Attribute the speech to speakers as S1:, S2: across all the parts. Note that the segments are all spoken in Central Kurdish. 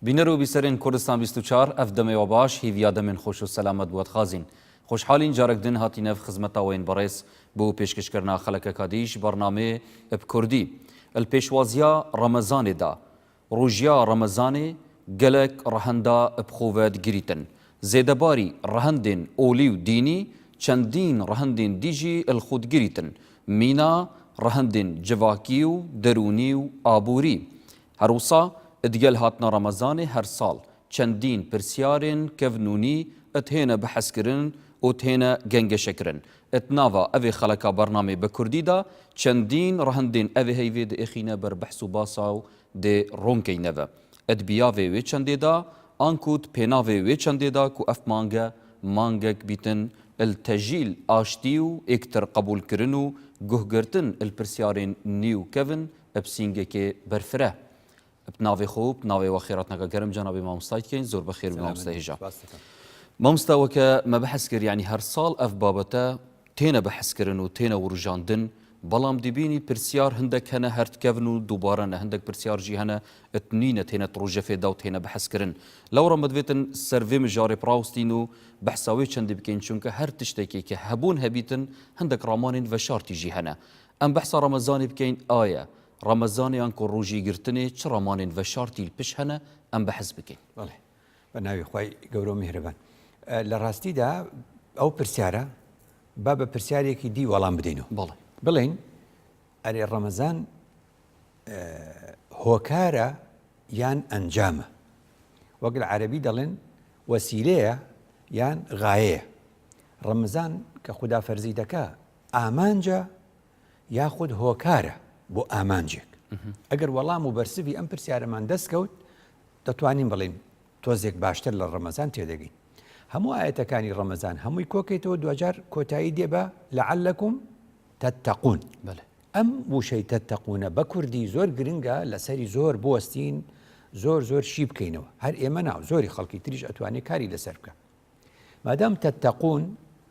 S1: بینەر و بیسەرین کوردستان 24 ئەف دەمەوە باش هیڤیا دەمێن خۆش و سەلامەت بووەت خازین خۆشحالین جارێکدن هاتینە خزمەتاوەین بەڕێز بۆ پێشکەشکردنا خەڵکەکە دیش بەرنامێ بکوردی الپێشوازیە ڕەمەزانێدا ڕۆژیا ڕەمەزانێ gelek rehenda bixwe digirîtin. Zêdebarî rehendên olî û dînî çendîn rehendên dî jî il xwe digirîtin. Mîna rehendên civakî û derûnî û aborî. Her wisa digel hatina Remezanê her sal çendîn pirsyarên kevnûnî hêne bihezkirin û hêne gengeşekirin. Nava evê xeleka bernamê bi Kurdî da çendîn rehendên evê heyvê diêxîne ber behs û basa û dê ronkeyne ve. Edbiyavê wê çendê da an ku pênavê wê çendê da ku ev mange mangek bîtin il tejîl aştî û êktir qebûlkirin û guhgirtin il pirsyarên nî û kevin eb sîngekê berfire. Eb navê xwe û navê we xêratneka gerim cenabê mamostayî dikeyin zor bixêr bi mamostay hêja. Mamosta weke me behs kir yanî her sal ev babete têne behskirin û têne wirujandin بەڵام دەبینی پرسیار هەندێک هەنە هەرتکەون و دووبارەنە هەندێک پرسیار جی هەنە ئەتنینە تێنە ڕۆژەفێدا و تێنە بەحەزکردن لەوڕە مدوێتن سەرێ مژارێ پراوستین و بەحساوی چەندی بکەین چونکە هەر تشتێکی کە هەبوون هەبیتن هەندێک ڕامانین بە شارتیژی هەنە ئەم بەحسا ڕەمەزانی بکەین ئایا ڕەمەزانیان کۆ ڕۆژی گرتنێ چ ڕامانین بە شارتی پش هەنە ئەم بەحەز بکەین
S2: بەڵێ بە ناوی خۆی گەورە و میهرەبان لە ڕاستیدا ئەو پرسیارە با بە پرسیارێکی دی وەڵام بدەینەوە
S1: بەڵێ
S2: بڵین ئەرێ ڕەمەزان هۆکارە یان ئەنجامە وەک لە عەرەبی دەڵێن وەسیلەیە یان غایەیە ڕەمەزان کە خوددا فەرزی دەکا ئامانجە یاخود هۆکارە بۆ ئامانجێک ئەگەر وەڵام و بەرسوی ئەم پرسیارەمان دەستکەوت دەتوانین بڵین تۆزێک باشتر لە ڕەمەزان تێدەگەین هەموو ئاەتەکانی ڕەمەزان هەمووی کۆکەیتەوە دوجار کۆتایی دێبە لەعەلەکم تتقون
S1: بله
S2: ئەم وشەی تتقونە بە کوردی زۆر گرنگە لەسەری زۆر بوەستین زۆر شی بکەینەوە هەر ئێمە ناو زۆری خەڵکی تریش ئەتوانێت کاری لەسەر بکە مادام تتقون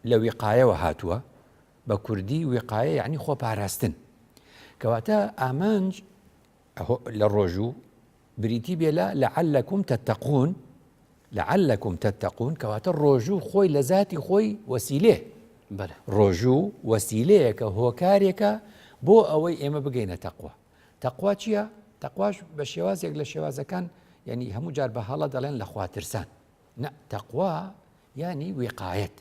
S2: لە وقایەوە هاتووە بە کوردی وقایە یعنی خۆپاراستن کەواتە ئامانج لە ڕۆژوو بریتی بێ لەعەلەکم تتقون کەواتە ڕۆژوو خۆی لە ذاتی خۆی وەسیلێ ڕۆژوو وەسیلەیەکە هۆکارێکە بۆ ئەوەی ئێمە بگەینە تەقوا تەقوا چییە؟ تەقواش بە شێوازێک لە شێوازەکان یعنی هەموو جار بە هەڵە دەڵێن لە خواترسان نە تەقوا ینی وقایەت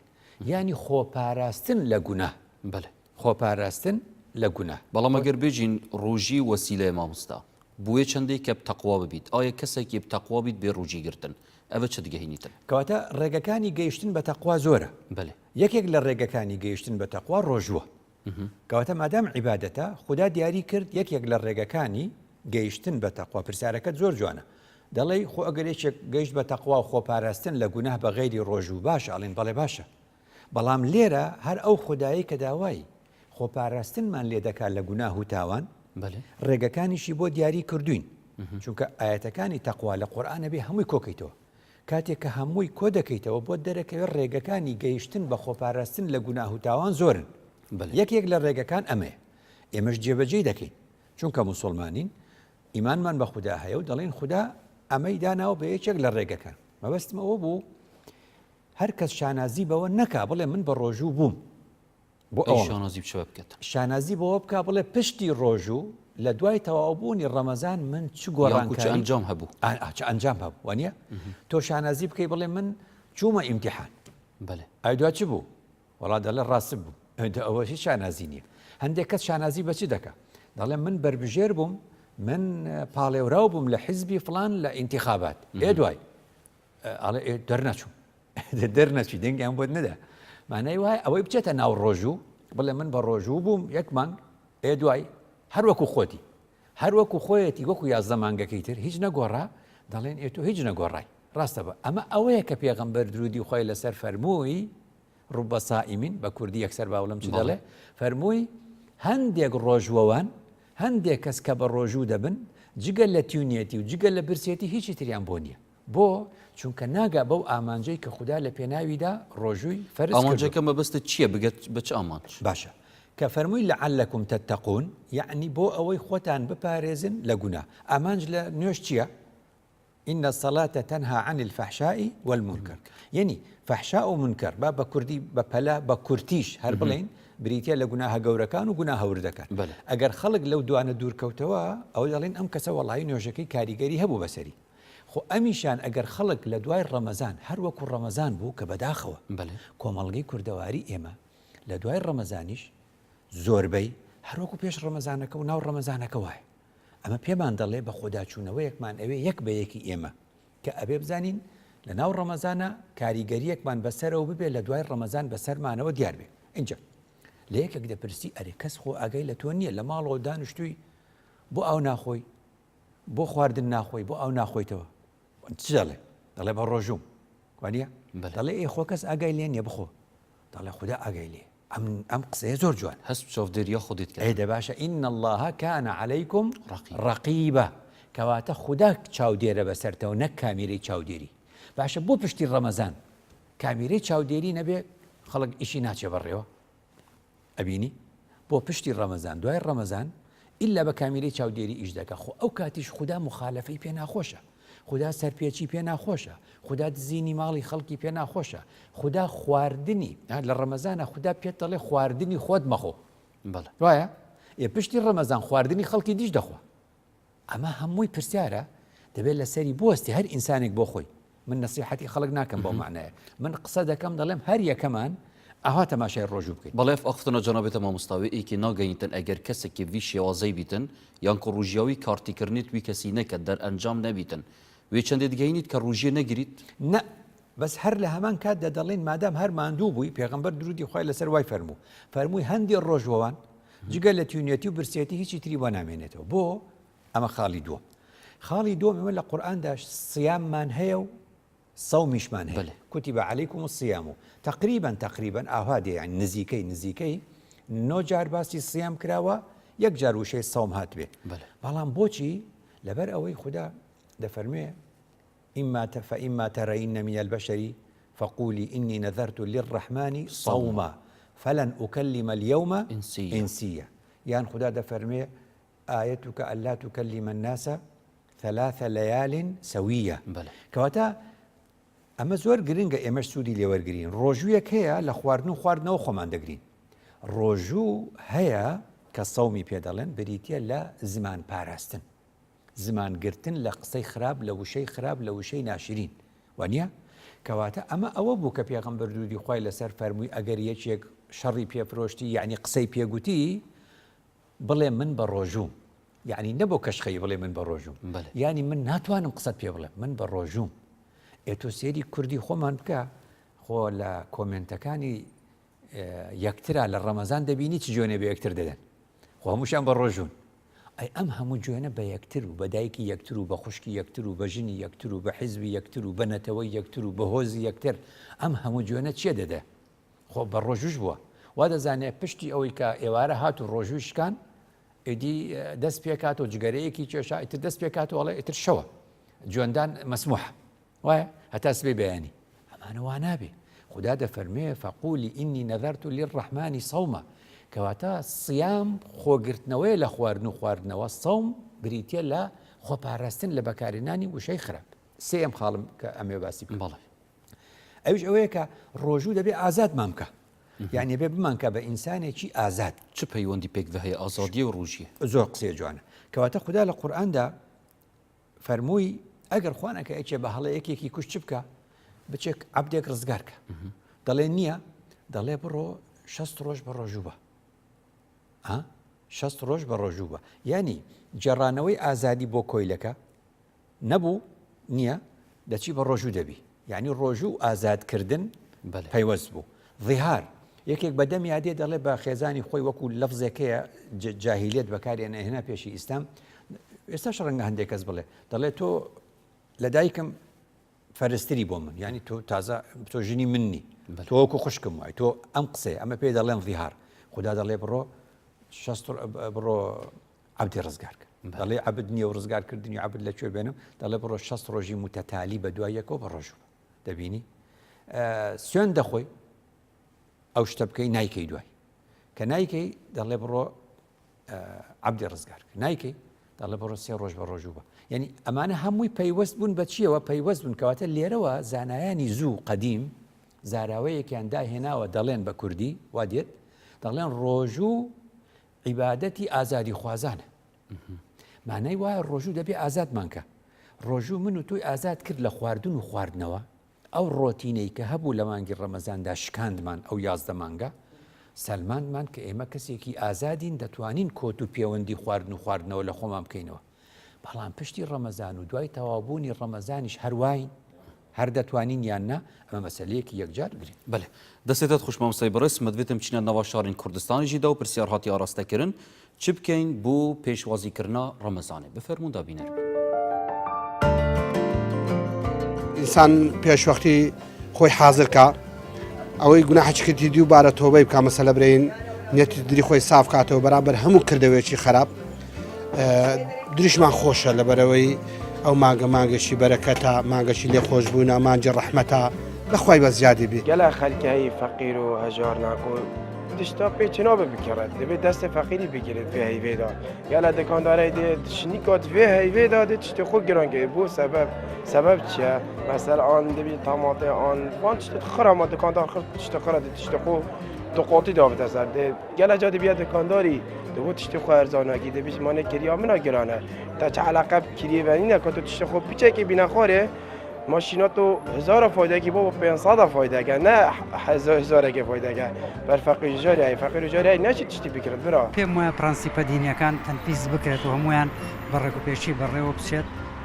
S2: ینی خۆپاراستن لە گوناه
S1: بەڵێ
S2: خۆپاراستن لە گوناه
S1: بەڵام ئەگەر بێژین ڕۆژی وەسیلەیە مامۆستا بۆیە چەندێک کە تەقوا ببیت ئایا کەسێکی تەقوا بیت بێ ڕۆژی گرتن ئەوە چ دگەهێنیتن
S2: کەواتە ڕێگەکانی گەیشتن بە تەقوا زۆرە
S1: بەڵێ
S2: یەکێک لە ڕێگەکانی گەیشتن بە تەقوا ڕۆژووە کەواتە مادام عیبادەتە خوددا دیاری کرد یەکێک لە ڕێگەکانی گەیشتن بە تەقوا پرسیارەکەت زۆر جوانە دەڵێ خۆ ئەگەر یەکێک گەیشت بە تەقوا و خۆپاراستن لە گوناه بە غەیری ڕۆژوو باشە ئەڵێن بەڵێ باشە بەڵام لێرە هەر ئەو خودایی کە داوای خۆپاراستنمان لێ دەکات لە گوناه و تاوان ڕێگەکانیشی بۆ دیاری کردوین چونکە ئاەتەکانی تەقوا لە قورئانە بێ هەمووی کۆکەیتەوە کاتێک کە هەمووی کۆ دەکەیتەوە بۆ دەرەکەوێت ڕێگەکانی گەیشتن بە خۆپاراستن لە گوناه و تاوان زۆرن یەکێک لە ڕێگەکان ئەمەیە ئێمەش جێبەجێ دەکەین چونکە موسڵمانین ئیمانمان بە خوددا هەیە و دەڵێن خوددا ئەمەی داناوە بە یەکێک لە ڕێگەکان مەبەستمەوە بوو هەر کەس شانازی بەوە نەکا بڵێ من بە ڕۆژوو بووم
S1: بۆ شانازی بچ بکات
S2: شانازی بەوە بکە بڵێ پشتی ڕۆژوو لە دوای تەواوبوونی ڕەمەزان من چ گۆڕانکاری
S1: ئەنجام هەبوو
S2: ئەنجام هەبوو وانە تۆ شانازی بکەی بڵێ من چوومە ئیمتیحان
S1: بەڵێ
S2: ئایدوا چ بوو وڵا دەڵێ ڕاست بوو ئەوە هیچ شانازی نییە هەندێک کەس شانازی بەچی دەکە دەڵێ من بربژێر بووم من پاڵێوراو بووم لە حیزبی فلان لە ئینتیخابات دوای دەرنەچوو دەرنەچی دەنگیان بۆت نەدا مانای وایە ئەوەی بچێتە ناو ڕۆژوو بڵێ من بە ڕۆژوو بووم یەک مانگ دوای هەر وەکو خۆتی هەر وەکو خۆیەتی وەکو 11 مانگەکەی تر هیچ نەگۆڕا دەڵێن تۆ هیچ نەگۆڕای ڕاستە بە ئەمە ئەوەیە کە پێغەمبەر درودی خۆی لەسەر فەرمووی ڕوبە سائیمین بە کوردی یەکسەر باوڵم چ دەڵێ فەرمووی هەندێک ڕۆژوەوان هەندێک کەس کە بە ڕۆژوو دەبن جگە لە تیونێتی و جگە لە برسێتی هیچی تریان بۆ نییە بۆ چونکە ناگا بەو ئامانجەی کە خوددا لە پێناویدا ڕۆژووی فەرز
S1: ئامانجەکە مەبەستە چییە بگەت بە چ ئامانج
S2: باشە کە فەرمووی لەعەلەکم تتقون یعنی بۆ ئەوەی خۆتان بپارێزن لە گوناه ئامانج لە نوێژ چییە؟ إن الصلاة تنهى عن الفحشاء والمنكر يعني فحشاء ومنكر بابا كردي ببلا بكورتيش هر بلين بريتيا لقناها قوركان وقناها وردكان أجر خلق لو دوانا دور كوتوا أو دالين أم كسا والله نيوجكي كاريجري هبو بسري خو أميشان أجر خلق لدواي رمضان هر وكو رمضان بو كبداخوا كومالغي كردواري إما لدواي رمضانيش زوربي هر وكو بيش رمضانك وناو رمضانك واي ئەمە پێمان دەڵێ بە خۆداچوونەوەیەکمان ئەوێ یەک بە یەکی ئێمە کە ئەبێ بزانین لە ناو ڕەمەزانە کاریگەریەکمان بەسەرەوە ببێ لە دوای ڕەمەزان بەسەرمانەوە دیار بێ اینجا لە یەکێک دەپرسی ئەرێ کەس خۆ ئاگای لە تۆ نییە لە ماڵەوە دانیشتووی بۆ ئەو ناخۆی بۆ خواردن ناخۆی بۆ ئەو ناخۆیتەوە چ دەڵێ دەڵێ بە ڕۆژوم وانە دەڵێ ئێ خۆ کەس ئاگای لێ نییە بخۆ دەڵێ خوددا ئاگای لێ ئەم قسەیە زۆر جوان
S1: هەست چاودێریە خودت کرد
S2: ئەیدە باشە ئین الله كان عليكم رقيبا کەواتە خوددا چاودێرە بەسەرتەوە نەک کامیرەی چاودێری باشە بۆ پشتی ڕەمەزان کامیرەی چاودێری نەبێ خەڵک ئیشی ناچێ بەڕێوە ئەبینی بۆ پشتی ڕەمەزان دوای ڕەمەزان ئیلا بە کامیرەی چاودێری ئیش دەکە خۆ ئەو کاتیش خوددا مخالەفەی پێ ناخۆشە خوددا سەرپێچی پێ ناخۆشە خوددا دزینی ماڵی خەڵکی پێ ناخۆشە خوددا خواردنی لە ڕەمەزانە خوددا پێت دەڵێ خواردنی خۆت مەخۆ وایە ئێ پشتی ڕەمەزان خواردنی خەڵکی دیش دەخوا ئەمە هەمووی پرسیارە دەبێت لەسەری بوەستی هەر ئینسانێک بۆ خۆی من نەسیحەتی خەڵک ناکەم بۆ معنایە من قسە دەکەم دەڵێم هەر یەکەمان ئاوا تەماشای ڕۆژوو بکەیت
S1: بەڵێ ئەختنە جەنابێتە مامۆستاوی ئیکی ناگەینتن ئەگەر کەسێکی وی شێوازەی بیتن یان کە ڕۆژیاوی کارتیکردنیت وی کەسی نەکە دەرئەنجام نەبیتن وێ چەندێ دگەینیت کە ڕۆژیە نەگریت
S2: نە بەس هەر لە هەمان کات دەڵێن مادام هەر ماندوو بووی پێغەمبەر درودی خۆی لەسەر وای فەرمووی هەندێک ڕۆژەوان جگە لە تیونەتی و برسێتی هیچی تری بۆ نامێنێتەوە بۆ ئەمە خاڵی دووە خاڵی دووەم ئێمە لە قورئاندا سیاممان هەیە و سەومیشمان هەیە کوتیبە عەلەیکوم الصیام تقریبا ئاوا دێ یعنی نزیکەی 9 جار باسی سیام کراوە یەک جار وشەی سەوم هات بێ بەڵام بۆچی لەبەر ئەوەی خوددا دەفەرمێ فإما ترين من البشر فقولي إني نذرت للرحمن صوما فلن أكلم اليوم إنسيا يعني خدا دفرمي آيتك ألا تكلم الناس 3 ليال سوية كواتا أما زور گرنگە ئێمەش سوودی لێوەرگرین ڕۆژوویەک هەیە لە خواردنەوە خۆمان دەگرین ڕۆژوو هەیە کە سەومی پێ دەڵێن بریتە لە زمان پاراستن زمانگرتن لە قسەی خراپ لە وشەی خراپ لە وشەی ناشرین وانە کەواتە ئەمە ئەوە بوو کە پێغەمبەر درودی خوای لەسەر فەرمووی ئەگەر یەکێک شەڕی پێفرۆشتی یعنی قسەی پێگوتی بڵێ من بە ڕۆژوم یعنی نەبوو کەشخەی بڵێ من بە ڕۆژوم یعنی من ناتوانم قسەت پێ بڵێ من بە ڕۆژوم ئێتۆ سێری کوردی خۆمان بکە خۆ لە کۆمنتەکانی یەکترا لە ڕەمەزان دەبینی چ جوێنێ بە یەکتر دەدەن خۆ هەمووشیان بە ڕۆژون ئەی ئەم هەموو جوێنە بە یەکتر و بە دایکی یەکتر و بە خوشکی یەکتر و بە ژنی یەکتر و بە حیزبی یەکتر و بە نەتەوەی یەکتر و بە هۆزی یەکتر ئەم هەموو جوێنە چیە دەدە خۆ بە ڕۆژوش بووە وا دەزانێت پشتی ئەوەی کە ئێوارە هات و ڕۆژوشکان ئیدی دەست پێکات و جگەرەیەکی کێشا ئیتر دەست پێکاتەوەڵێ ئیتر شەوە جوێندان مەسموح وایە هەتا سبێ بەیانی ئەمانە وا نابێ خدا دەفەرمێ فەقولی ئینی نەذەرت للرەحمانی صەوما کەواتە سیام خۆگرتنەوەی لە خواردنەوە سەوم بریتە لە خۆپاراستن لە بەکارهێنانی وشەی خراپ سێم خاڵم کە ئەمێ باسی بڵێ ئەوش ئەوەیە کە ڕۆژوو دەبێ ئازادمان بکە یعنی بێ بمانکە بە ئینسانێکی ئازاد
S1: چ پەیوەندی پێک هەیە ئازادی و ڕۆژیە
S2: زۆر قسێ جوانە کەواتە خوددا لە قورئاندا فەرمووی ئەگەر خوانەکە ئەیچێ بە هەڵە یەکێکی کوشت چ بکە بچێک عەبدێک ڕزگارکە دەڵێ نییە دەڵێ بڕۆ 60 ڕۆژ بە ڕۆژوو بە 60 ڕۆژ بە ڕۆژوو بە ینی جێڕانەوەی ئازادی بۆ کۆیلەکە نەبوو نییە دەچی بە ڕۆژوو دەبی یعنی ڕۆژوو ئازادکردن پەیوەست بوو ظیهار یەکێک بەدەم یادێ دەڵێ بە خێزانی خۆی وەکو لەفزێکەیە جاهیلێت بەکارێنە هێنا پێشی ئیسلام ئێستاش ڕەنگە هەندێک کەس بڵێ دەڵێ تۆ لە دایکم فەرستری بۆ من یعنی تۆ تازە تۆ ژنی مننی تۆ وەکو خوشکم وای تۆ ئەم قسەیە ئەمە پێی دەڵێن ظیهار خدا دەڵێ بڕۆ بڕۆ عەبدی ڕزگارکە دەڵێ عەبد نییە و ڕزگارکردنی عەبد لەکوێ بێنم دەڵێ بڕۆ 60 ڕۆژی متەتالی بە دوای یەکەوە بە ڕۆژوو دەبینی سوێن دەخۆی ئەو شتە بکەی نایکەی دوای کە نایکەی دەڵێ بڕۆ عەبدی ڕزگارکە نایکەی دەڵێ بڕۆ 3 ڕۆژ بە ڕۆژوو بە یعنی ئەمانە هەمووی پەیوەست بوون بە چیەوە پەیوەست بوون کەواتە لێرەوە زانایانی زوو قەدیم زاراوەیەکیان داهێناوە دەڵێن بە کوردی وا دێت دەڵێن ڕۆژوو عیبادەتی ئازادی خوازانە مانای وایە ڕۆژوو دەبێ ئازادمانکە ڕۆژوو من و توی ئازاد کرد لە خواردن و خواردنەوە ئەو ڕۆتینەی کە هەبوو لە مانگی ڕەمەزاندا شکاندمان ئەو 11 مانگە سەلمانمان کە ئێمە کەسێکی ئازادین دەتوانین کۆت و پەیوەندی خواردن و خواردنەوە لە خۆمان بکەینەوە بەڵام پشتی ڕەمەزان و دوای تەوابوونی ڕەمەزانیش هەرواین هەر دەتوانین یاننا ئەمە مەسەلەیەکی یەکجار بگرین
S1: بەێ دەستێتت خوشمامۆستای بەڕێز مدوێتم چینە ناوا شارین کوردستانیژیدا و پرسیار هاتی ئاراستەکردن چ بکەین بۆ پێشوازیکردنا ڕەمەزانێ بفەرموندا بینەر
S3: ئینسان پێشوەختی خۆی حازرکە ئەوەی گوناحچکردی دووبارە تۆبەی بکە مەسەلە برین نێتی دری خۆی صاف کاتەوە بەرامبەر هەموو کردەوێکی خراپ دریشمان خۆشە لەبەرەوەی ئەو مانگە مانگەشی بەرەکەتە مانگەشی لێ خۆش بوونە مانجە ڕەحمەتە لەخوای بە زیادی بی
S4: گەلا خەلکایی فەقیر و هەژار ناکۆ تشتا پێچنابە بکەڕێت دەبێت دەستە فەقیری بگیرێت vê heyvêda gela dekandarê dê tişnîkat vê heyvêda dê tiştê xwe girange bû sebeb çi ye mesela an dibî tamatê an van tiştê xira ma dikandar xir tiştê xira dê tiştê xwe diqotî davête ser dê gela ca dibiye dikandarî dibû tiştê xwe erzanakî dibî ji manê kiriya min a giran e te çi eleqe kiriyê venîne ka tu tiştê xwe piçekê bîne xwarê ماشینات و هزار فایده کی بابا 500 فایده که نه هزار که فایده که بر فقیر جاری فقیر جاری نشید چی بکرد برا
S5: پێم وایە پرەنسیپە دینیەکان تەنفیز بکرێت و هەمویان بەڕێک و پێشی بەڕێوە بچێت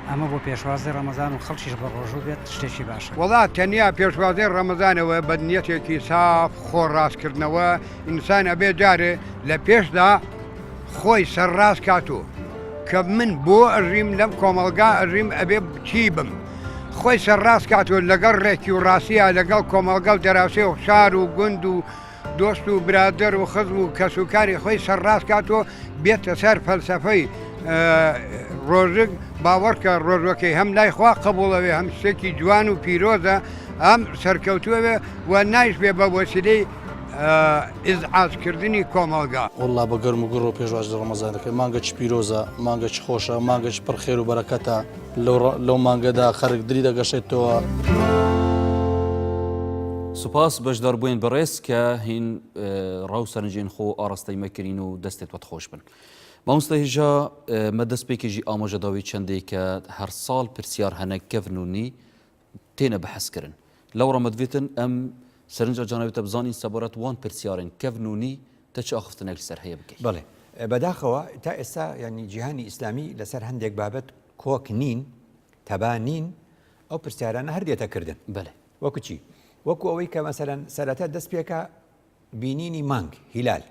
S5: ئەمە بۆ پێشوازی ڕەمەزان و خەڵکیش بە ڕۆژوو بێت شتێکی باشە
S6: وڵات تەنیا پێشوازی ڕەمەزانەوە بە نیەتێکی ساف خۆڕاستکردنەوە ئینسان ئەبێ جارێ لە پێشدا خۆی سەرڕاست کاتوە کە من بۆ ئەژیم لەم کۆمەڵگا ئەژیم ئەبێ چی بم خۆی سەرڕاست کاتوە لەگەڵ ڕێکی و ڕاستیە لەگەڵ کۆمەڵگەڵ دەراوسێ و شار و گوند و دۆست و برادر و خزم و کەسوکاری خۆی سەرڕاست کاتوە بێتە سەر فەلسەفەی ڕۆژک باوەڕکە ڕۆژەکەی هەم لای خوا قبوڵەوێ هەم شتێکی جوان و پیرۆزە ئەم سەرکەوتووەوێ و نایش بێ بە وەسیلەی ئیزعاجکردنی کۆمەڵگا
S7: وڵا بە گەرم و گڕ و پێشواز ڕەمەزانەکە مانگە چ پیرۆزە مانگە چ خۆشە مانگەش پڕ خێر و بەرەکەتە لەو مانگەدا خەرک دری دەگەشێتەوە
S1: سوپاس بەشداربووین بەڕێز کە هین ڕاو سەرنجین خۆ ئاراستەی مەکردین و دەستێت وەت خۆش بن مامۆستا هێژا مە دەست پێکێژی ئاماژەداوی چەندێک کە هەر ساڵ پرسیار هەنە کەڤنونی تێنە بەحەسکردن لەو ڕەمەدوێتن ئەم سەرنجە جانەوێتە بزانین سەبارەت وان پرسیارن کەڤنونی تە چ ئاخفتنێک سەر هەیە بکەیت
S2: بڵێ بەداخەوە تا ئێستا ینی جیهانی ئیسلامی لەسەر هەندێک بابەت کۆک نین تەبانین ئەو پرسیارانە هەر دێتەکردن
S1: بەێ
S2: وەکو چی وەکو ئەوەی کە مەسەرەن سەرەتا دەست پێکە بینینی مانگ هیلال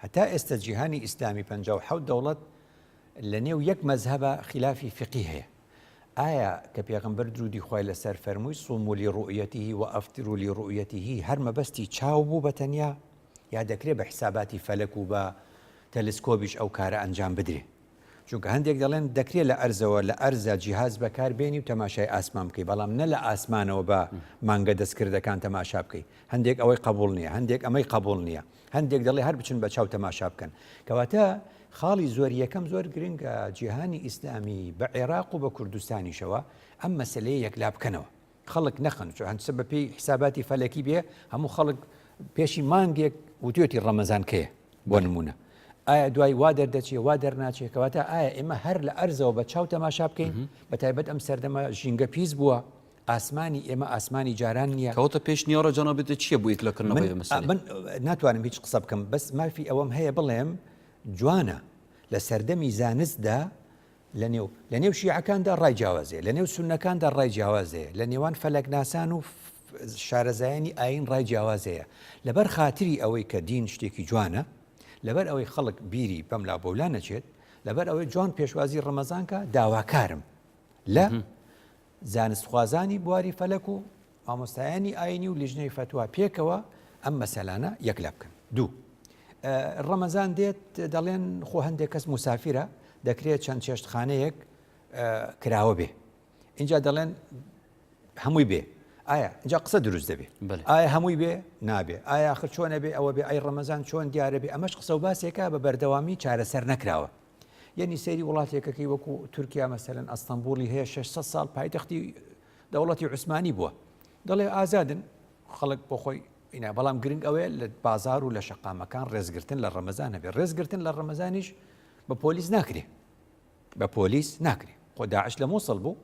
S2: هەتا ئێستا جیهانی ئیسلامی 57 دەوڵەت لە نێو یەک مەزهبە خلافی فقی هەیە ئایا کە پێغەمبەر درودی خوای لەسەر فەرمووی صوموا لرؤيته وأفطروا لرؤيته هەر مەبەستی چاو بوو بەتەنیا یا دەکرێت بە حساباتی فەلەک و بە تەلسکۆبیش ئەو کارە ئەنجام بدرێ چونکە هەندێک دەڵێن دەکرێت لە ئەرزەوە لە ئەرزە جیهاز بەکاربێنی و تەماشای ئاسمان بکەی بەڵام نە لە ئاسمانەوە بە مانگە دەستکردەکان تەماشا بکەی هەندێک ئەوەی قبول نییە هەندێک ئەمەی قبول نییە هەندێک دەڵێ هەر بچن بە چاو تەماشا بکەن کەواتە خاڵی زۆر یەکەم زۆر گرنگە جیهانی ئیسلامی بە عێراق و بە کوردستانیشەوە ئەم مەسلەیە یەکلا بکەنەوە خەڵک نەخەن چۆ هەند سبە پێی حساباتی فەلەکی بێ هەموو خەڵک پێشی مانگێک وتێتی ڕەمەزان کەیە بۆ نمونە ئایا دوای وا دەردەچێ وا دەرناچێت کەواتە ئایا ئێمە هەر لە ئەرزەوە بە چاو تەماشا بکەین بە تایبەت ئەم سەردەمە ژینگە پیس بووە ئاسمانی ئێمە ئاسمانی جاران نییە
S1: کەوتە پێش نیارە جانەبێتە چییە بوو یەکلەکردنەوەی مەسەلە
S2: من ناتوانم هیچ قسە بکەم بەس مافی ئەوەم هەیە بڵێم جوانە لە سەردەمی زانستدا لە نێو شیعەکاندا ڕای جیاوازێ لە نێو سونەکاندا ڕای جیاوازەیە لە نێوان فەلەکناسان و شارەزایانی ئاین ڕای جیاوازەیە لەبەر خاتری ئەوەی کە دین شتێکی جوانە لەبەر ئەوەی خەڵک بیری بەم لا بەولا نەچێت لەبەر ئەوەی جوان پێشوازی ڕەمەزانکە داواکارم لە زانستخوازانی بواری فەلەک و مامۆستایانی ئاینی و لیژنەی فتووا پێکەوە ئەم مەسەلانە یەکلا بکەن دوو ڕەمەزان دێت دەڵێن خۆ هەندێک کەس مسافرە دەکرێت چەند چێشتخانەیەک کراوە بێ اینجا دەڵێن هەمووی بێ ئایا اینجا قسە دروست دەبێ ئایا هەمووی بێ نابێ ئایا آخر چۆنە بێ ئەوە بێ ئای ڕەمەزان چۆن دیارە بێ ئەمەش قسە و باسێکە بە بەردەوامی چارەسەر نەکراوە یعنی سەیری وڵاتێکەکەی وەکو تورکیا مەسەلەن ئەستەمبوڵی هەیە 600 ساڵ پایتەختی دەوڵەتی عوسمانی بووە دەڵێ ئازادن خەڵک بۆ خۆی بەڵام گرنگ ئەوەیە لە بازار و لە شەقامەکان ڕێزگرتن لە ڕەمەزانە بێ ڕێزگرتن لە ڕەمەزانیش بە پۆلیس ناکرێ بە پۆلیس ناکرێ خۆ داعش لە مووسڵ بوو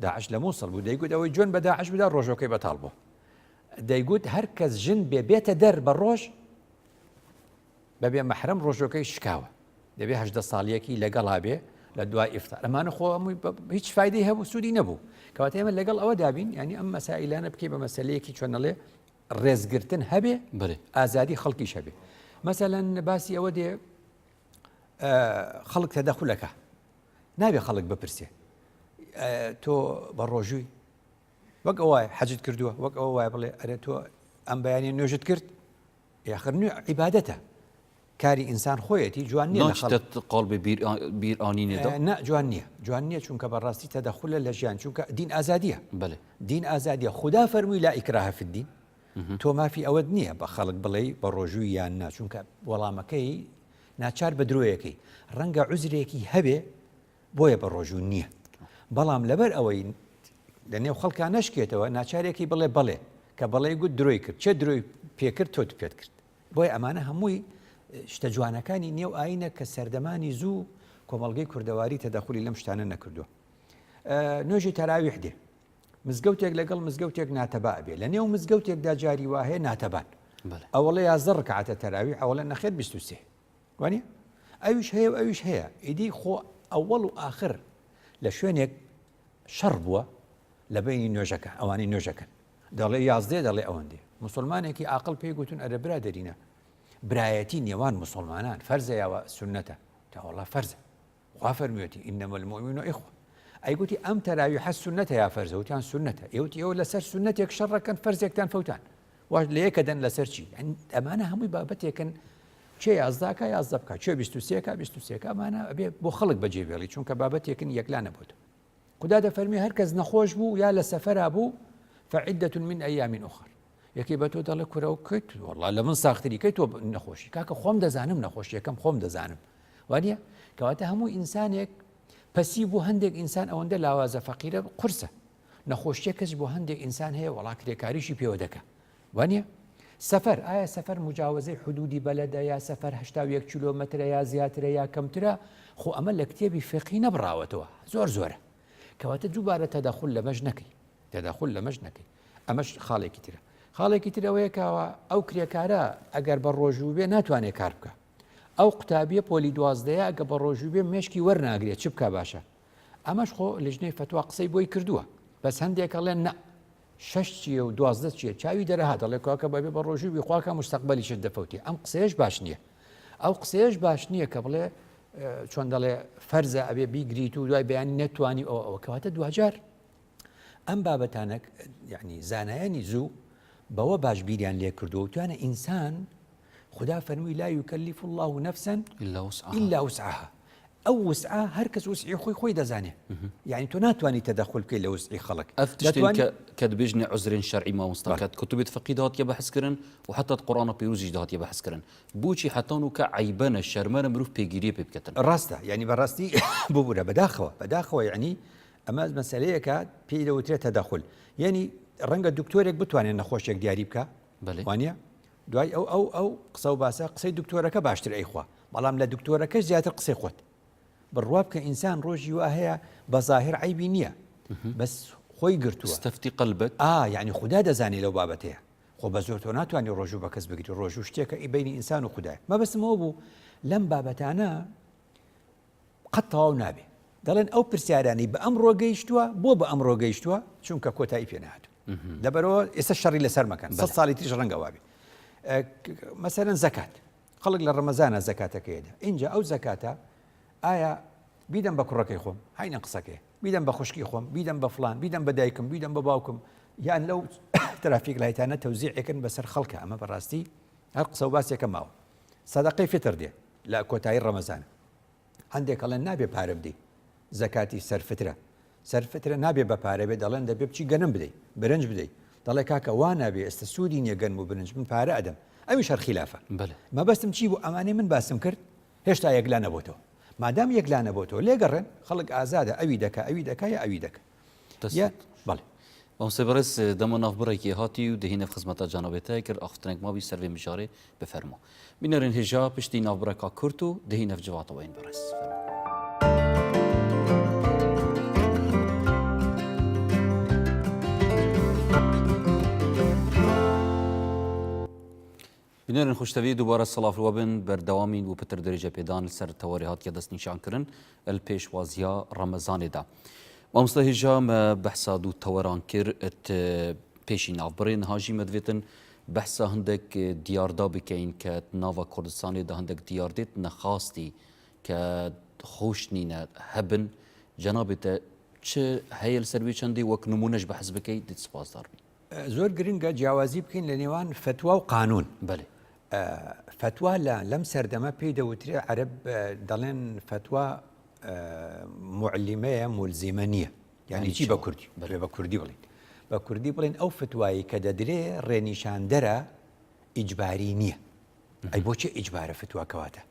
S2: داعش لە مووسڵ بوو دەیگوت ئەوەی جوێن بە داعش بدا ڕۆژەکەی بەتاڵ بوو دەیگوت هەر کەس ژن بێتە دەر بە ڕۆژ بەبێ مەحرەم ڕۆژەکەی شکاوە دەبێ 18 ساڵیەکی لەگەڵا بێ لە دوای ئیفتار ئەمانە خۆ هیچ فایدەی هەبوو سوودی نەبوو کەواتە ئێمە لەگەڵ ئەوە دابین ینی ئەم مەسائلانە بکەی بە مەسەلەیەکی چۆنەڵێ ڕێزگرتن هەبێ ئازادی خەڵکیش هەبێ مەسەلەن باسی ئەوە دێ خەڵک تەدەخولەکە نابێ خەڵک بپرسێ تۆ بە ڕۆژووی وەک ئەوە حەجت کردووە وەک ئەوە وایە بڵێ ئەرێ تۆ ئەم بەیانی نوێژت کرد یاخر نوێ عیبادەتە کاری ئینسان خۆیەتی جوان نییە
S1: قاڵ بە بیرئانینێدا
S2: جوان نییە چونکە بەڕاستی تەدەخولە لە ژیان چونکە دین ئازادیە دین ئازادیە خدا فەرمووی لا ئیکراهە فی الدین تۆ مافی ئەوەت نییە بە خەڵک بڵێ بە ڕۆژووی یان نا چونکە وەڵامەکەی ناچار بە درۆیەکەی ڕەنگە عوزرێکی هەبێ بۆیە بە ڕۆژوو نییە بەڵام لەبەر ئەوەی لەنێو خەڵکان نەشکێتەوە ناچارێکی بڵێ بڵێ کە بەڵێ گوت درۆی کرد چه درۆی پێکرد تۆ پێت کرد بۆی ئەمانە هەمووی شتە جوانەکانی نێو ئاینە کە سەردەمانی زوو کۆمەڵگەی کوردەواری تەدەخولی لەم شتانە نەکردووە نوێژی تەراویح دێ مزگەوتێک لەگەڵ مزگەوتێک ناتەبا بێ لە نێو مزگەوتێکدا جاری وا هەیە ناتەبان ئەوڵێ 11 ڕکعاتە تەراویح ئەوڵێ نەخێت 23 وانە ئەویش هەیە و ئەویش هەیە ئیدی خۆ ئەوەڵ و ئاخر لە شوێنێک شەڕ بووە لە بینی نوێژەکە ئەوانی نوێژەکەن دەڵێ 11 دەڵێ ئەوەندێ مسلمانێکی عاقڵ پێی گوتون ئەرە برادەرینە برایەتی نێوان مسلمانان فەرزە یاوە سنەتە تاوەڵا فەرزە خوا فەرمیوێتی ئینەمە المؤمنون ئیخوە ئەیگوتی ئەم تەراویح سنەتە یا فەرزە وتیان سنەتە ئێوتی ئەوە لەسەر سنەتێک شەڕەکەن فەرزێکتان فەوتان واش لە یەکەدەن لەسەر چی ئەمانە هەمووی بابەتێکن چێ 11 11 بکە چێ 23 23 ئەمانە ئەبێ بۆ خەڵک بەجێبێڵی چونکە بابەتێکن یەکلا نەبووە خدا دەفەرمی هەر کەس نەخۆش بوو یا لە سەفەرا بوو فعدة من أيام أخر یەکێ بە تۆ دەڵێ کورەوە کەیت وەڵا لە من ساختری کەی تۆ نەخۆشی کاکە خۆم دەزانم نەخۆشی یەکەم خۆم دەزانم وانە کەواتە هەموو ئینسانێک پەسی بۆ هەندێک ئینسان ئەوەندە لاوازە فەقیرە قورسە نەخۆشیە کەس بۆ هەندێک ئینسان هەیە وڵا کرێکاریشی پێوە دەکە وانە سەفەر ئایا سەفەر مجاوزەی حدودی بەلەدە یا سەفەر 81 کیلۆمەترە یا زیاترە یا کەمترە خۆ ئەمە لە کتێبی فقی نەبراوەتەوە زۆرە کەواتە دووبارە تەدەخول لەمەش نەکەی تەدەخول لەمەش نەکەی ئەمەش خاڵێکی ترە خاڵێکی ترەوەیەکەوە ئەو کرێکارە ئەگەر بە ڕۆژوو بێ ناتوانێت کار بکە ئەو قوتابیە پۆلی 12 ئەگە بە ڕۆژوو بێ مێشکی وەرناگرێت چ بکە باشە ئەمەش خۆ لەژنەی فتووا قسەی بۆی کردووە بەس هەندێک ئەڵێن نە 6 چیە و 12 چیە چاوی دەرەهات دەڵێ کاکە بەبێ بە ڕۆژوو بی خواکە مستەقبەلیشت دەفەوتی ئەم قسەیەش باش نییە ئەو قسەیەش باش نییە کە بڵێ چۆن دەڵێ فەرزە ئەبێ بیگریت و دوای بەیانی نەتوانی ئەوە کەواتە دوجار ئەم بابەتانە یعنی زانایانی زوو بەوە باش بیریان لێ کردو توانە ئینسان خدا فەرمووی لا يكلف الله نفسا إلا وسعها ئەو وسعە هەر کەس وسعی خۆی دەزانێ یعنی تۆ ناتوانانی تەدەخل بکەی لە وسعی خەڵک
S1: کە دەبێژنێ عوزرین شەرعی مامۆستاکات کتوبێت فەقی داهاتیە بەحثکردن و حتا قورآنە پێروزیش داهاتیە بەحثکردن بۆچی حتان و کە عیبەنە شەرمەرە مرۆڤ پێگیریە پێ بکەن
S2: ڕاستە یعنی بەڕاستی ببوورە بەداخەوە یعنی ئەمە مەسەلەیەکە پێی دەوترێت تەدەخل یعنی ڕەنگە دکتۆرێک بتوانێت نەخۆشیێک دیاری بکە وانە دوای ئەو قسە و باسە قسەی دکتۆرەکە باشتر ئەیخوا بەڵام لە دکتۆرەکە زیاتر قسەی خۆت بڕواب کە ئینسان ڕۆژی وا هەیە بە ظاهر عیبی نییە بەس خۆی گرتووە
S1: استفتی قلبت
S2: یعنی خدا دەزانی لەو بابەتەیە خۆ بە زۆر تۆ ناتوانانی ڕۆژوو بە کەس بگیری ڕۆژوو شتێکە ئیبینی ئینسان و خدای مەبەستمەوە بوو لەم بابەتانە قەت تەواو نابێ دەڵێن ئەو پرسیارانی بە ئەم ڕۆگەیشتووە بە ئەم ڕۆگەیشتووە چونکە کۆتایی پێ نهاتوو لەبەرەوە ئێستا شەڕی لەسەر مەکەن 100 ساڵی تریش ڕەنگە وابێ مەسەرەن زەکات خەڵک لە ڕەمەزانە زەکاتەکەیدا اینجا ئەو زەکاتە ئایا بیدەم بە کوڕەکەی خۆم هاینە قسەکەی بیدەم بە خوشکی خۆم بیدەم بە فلان بیدەم بە دایکم بیدەم بە باوکم یان لەو ترافیک لایتانە تەوزیعێکن بەسەر خەڵکە ئەمە بەڕاستی هەر قسە و باسێکە ماوە سەدەقەی فیتر دێ لە کۆتایی ڕەمەزان هەندێک ئەڵێن نابێ پارە بدەی زەکاتی سەرفترە نابێ بە پارە بێ دەڵێن دەبێ بچی گەنم بدەیت برنج بدەیت دەڵێ کاکە وا نابێ ئێستا سوودی نییە گەنم و برنج من پارە ئەدەم ئەویش هەر خلافە مەبەستم چی بوو ئەمانەی من باسم کرد هێشتا یەکلا نەبووتەوە مادام یەکلانە بۆ تۆ لێگەڕێن خەڵک ئازادە ئەوی دەکا ئەوی دەکا یا ئەوی دەکە بەڵێ
S1: مامۆستا بەڕێز دەمە ناوبڕێکی هاتی و دەهینە خزمەتە جانەبێتای کرد ئاختنێک ماوی سەروێ مژارێ بفەرمۆ بینەرن هێژا پشتی ناوبڕێکا کورت و دەهینە جواتەوەین بەڕێز بینەرن خوشتەوی دووبارە سەڵافروە بن بەردەوامین و پتر دەرەجە پێدان لەسەر تەوەری هاتیە دەستنیشانکردن ئەل پێشوازیە ڕەمەزانێدا مامۆستا هێژا بەحسا دوو تەوەران کرد پێشی ناوبڕێن هاژی مەدوێتن بەحسا هەندێک دیاردا بکەین کە ناوە کوردستانێدا هەندێک دیاردێت نەخاستی کە خۆش نینە هەبن جەنابێتە چ هەیە لەسەروی چەندی وەک نمونەش بەحس بکەیت دیت سپاسدار بین
S2: زۆر گرنگە جیاوازی بکەین لە نێوان فتوا و قانون
S1: بەێ
S2: فتوا لەم سەردەمە پێی دەوترێ عەرب دەڵێن فتوا معلیمەیە مولزیمە نییە یعنی چی بە کوردی بە کوردی بڵین بە کوردی بڵێن ئەو فتوایی کە دەدرێ ڕێنیشاندەرە ئیجباری نییە ئەی بۆچی ئیجبارە فتواکەواتە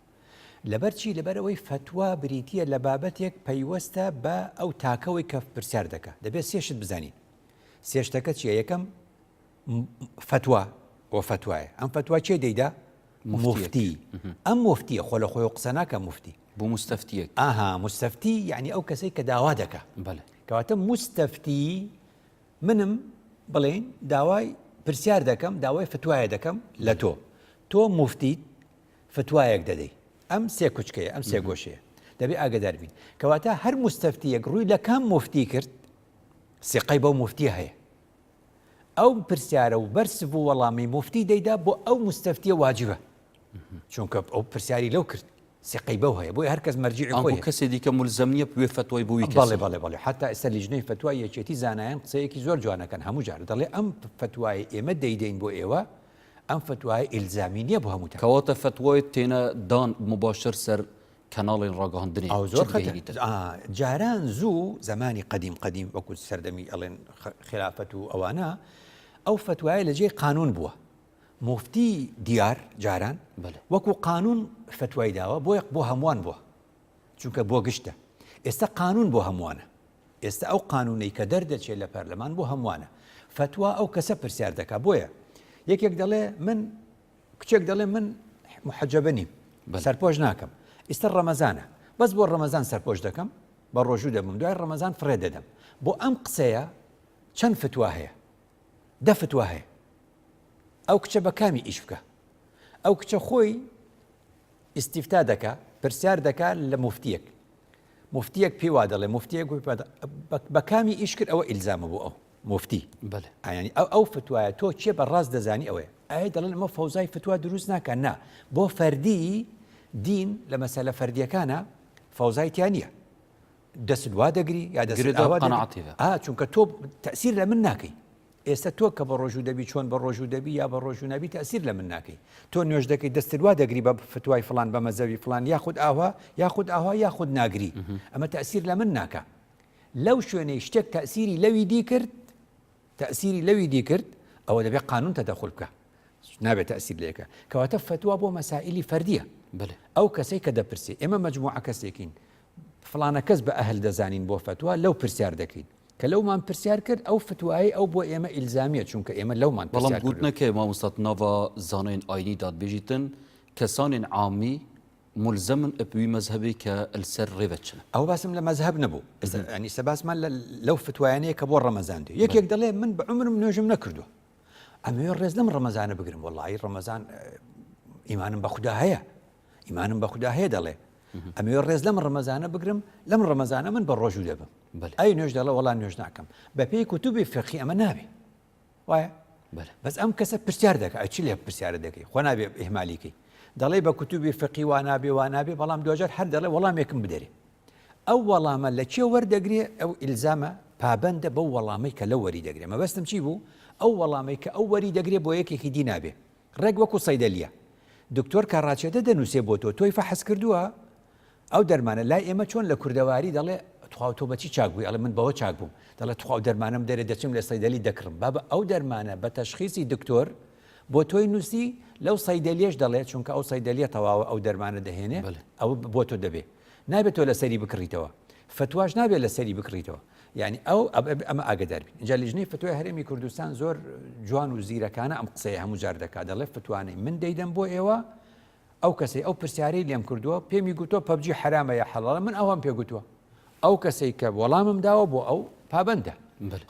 S2: لەبەر چی لەبەرەوەی فتوا بریتیە لە بابەتێک پەیوەستە بە ئەو تاکەوەی کە پرسیار دەکە دەبێت سێشت بزانین سێشتەکە چیە یەکەم فتوا بۆ فتوایە ئەم فتوا چێ دەیدا مفتی ئەم مفتیە خۆ لە خۆی قسە ناکە مفتی
S1: بۆ مستەفتیەک
S2: ئاها مستەفتی یعنی ئەو کەسەی کە داوا دەکە کەواتە مستەفتی منم بڵێن داوای پرسیار دەکەم داوای فتوایە دەکەم لە تۆ مفتیت فتوایەک دەدەی ئەم سێ کوچکەیە ئەم سێ گۆشەیە دەبێ ئاگدار بین کەواتە هەر مستەفتیەک ڕووی لە کام مفتی کرد سێقەی بەو مفتیە هەیە ئەو پرسیارە و بەرس بوو وەڵامی مفتی دەیدا بۆ ئەو مستەفتیە واجبە چونکە ئەو پرسیاری لەو کرد سێقەی بەو هەیە بۆی هەر کەس مەرجیعی خۆی
S1: کەسێ دیکە مولزەم نییە بوێ فتوای بووی
S2: بەڵێ حتا ئێستا لیژنەی فتوای یەکێتی زانایان قسەیەکی زۆر جوانەکەن هەموو جار دەڵێ ئەم فتوای ئێمە دەیدەین بۆ ئێوە ئەم فتوای ئیلزامی نییە بۆ هەموو
S1: کەواتە فتوای تێنە دان مباشر سەر کەناڵین ڕاگەهاندنی
S2: زۆر جاران زوو زمانی قدیم وەکو سەردەمی ئەڵێن خلافەت و ئەوانە ئەو فتوایە لەجێ قانون بووە مفتی دیار جاران وەکو قانون فتوای داوە بۆ هەمووان بووە چونکە بۆ گشتە ئێستا قانون بۆ هەمووانە ئێستا ئەو قانونەی کە دەردەچێت لە پەرلەمان بۆ هەمووانە فتوا ئەو کەسە پرسیار دەکا بۆیە یەکێک دەڵێ من کچێک دەڵێ من محەجەبە نیم سەرپۆش ناکەم ئێستا ڕەمەزانە بەس بۆ ڕەمەزان سەرپۆش دەکەم بە ڕۆژوو دەبم دوای ڕەمەزان فڕێ دەدەم بۆ ئەم قسەیە چەند فتوا هەیە دە فتوا هەیە ئەو کچە بە کامی ئیش بکە ئەو کچە خۆی ئیستیفتا دەکا پرسیار دەکا لە مفتیەک پێی وا دەڵێ مفتیەک بە کامی ئیش کرد ئەوە ئیلزامە بۆ ئەو مفتی ینی ئەو فتوایە تۆ چێ بەڕاست دەزانی ئەوەیە ئایا دەڵێن ئەمە فەوزای فتوا دروست ناکە نا بۆ فەردی دین لە مەسەلە فەردیەکانە فەوزایتیان نییە دەست وا دەگری یا دەست چونکە تۆ تەسیر لە من ناکەی ئێستا تۆ کە بە ڕۆژوو دەبی چۆن بە ڕۆژوو دەبی یا بە ڕۆژوو نەبی تەسیر لە من ناکەی تۆ نوێژ دەکەی دەستت وا دەگری بە فتوای فلان بە مەزەوی فلان یاخود ئاوا یاخود ناگری ئەمە تەسیر لە من ناکە لەو شوێنەی شتێک تەسیری لەوی دی کرد ئەوە دەبێت قانون تەدەخل بکە نابێت تەسیر لێکە کەواتە فتوا بۆ مەسائلی فەردیە ئەو کەسەی کە دەپرسی ئێمە مەجموعە کەسێکین فلانە کەس بە ئەهل دەزانین بۆ فتوا لەو پرسیار دەکەین کە لەومان پرسیار کرد ئەو فتوایی ئەو بۆ ئێمە ئیلزامیە چونکە ئێمە لەومان
S1: بەڵام گوت نەکەی مامۆستا ناوە زانین ئاینی دادبێژیتن کەسانین عامی ملزمن ئەپوی مەزهبی کە ئەلسەر ڕێبەچن
S2: ئەو باسم لە مەزهب نەبوو ئەنی سەباسمان لەو فتوایانەیە کە بۆ ڕەمەزان دێ یەکێک دەڵێ من بە عمرم نوێژم نەکردووە ئەمەوێ ڕێز لەم ڕەمەزانە بگرم وەڵڵاهی ڕەمەزان ئیمانم بە خودا هەیە دەڵێ ئەمەوێ ڕێز لەم ڕەمەزانە بگرم لەم ڕەمەزانە من بە ڕۆژوو دەبم ئەی نوێژ دەڵێ وەڵام نوێژ ناکەم بە پێی کوتوبی فقهی ئەمە نابێ وایە بەس ئەم کەسە پرسیار دەکە چی لێ پرسیارە دەکەی خۆ نابێ ئیهمالیکەی دەڵێ بە کوتوبی فقهی وا نابێ بەڵام دوجار هەر دەڵێ وەڵامێکم بدەرێ ئەو وەڵامە لە چێ وەردەگرێ ئەو ئیلزامە پابەندە بەو وەڵامەی کە لە وەری دەگرێ مەبەستم چی بوو ئەو وەڵامەی کە ئەو وەری دەگرێ بۆ یەکێکی دی نابێ ڕێک وەکو سەیدەلیە دکتۆر کاڕاچێتە دەنووسێ بۆ تۆی فەحس کردووە ئەو دەرمانە لای ئێمە چۆن لە کوردەواری دەڵێ تخوا تۆ بەچی چاک بووی ئەڵێ من بەوە چاک بووم دەڵێ تخوا دەرمانم دەرێ دەچم لە سەیدەلی دەکڕم بابە ئەو دەرمانە بە تەشخیصی دکتۆر بۆ تۆی نووسی لەو سەیدەلیەش دەڵێت چونکە ئەو سەیدەلیە تەواوە ئەو دەرمانە دەهێنێ ئەو بۆ تۆ دەبێ نابێت تۆ لە سەری بکڕیتەوە فتواش نابێت لە سەری بکڕیتەوە یعنی ئەو ئەمە ئاگدار بین اینجا لیژنەی فتوای هەرێمی کوردستان زۆر جوان و زیرەکانە ئەم قسەی هەموو جار دەکات دەڵێ فتوانەی من دەیدەم بۆ ئێوە ئەو کەسەی ئەو پرسیارەی لێم کردووە پێمی گوتووە پەبجی حرامە یا حەڵاڵە من ئەوم پێ گوتووە ئەو کەسەی کە وەڵامم داوە بۆ ئەو پابندە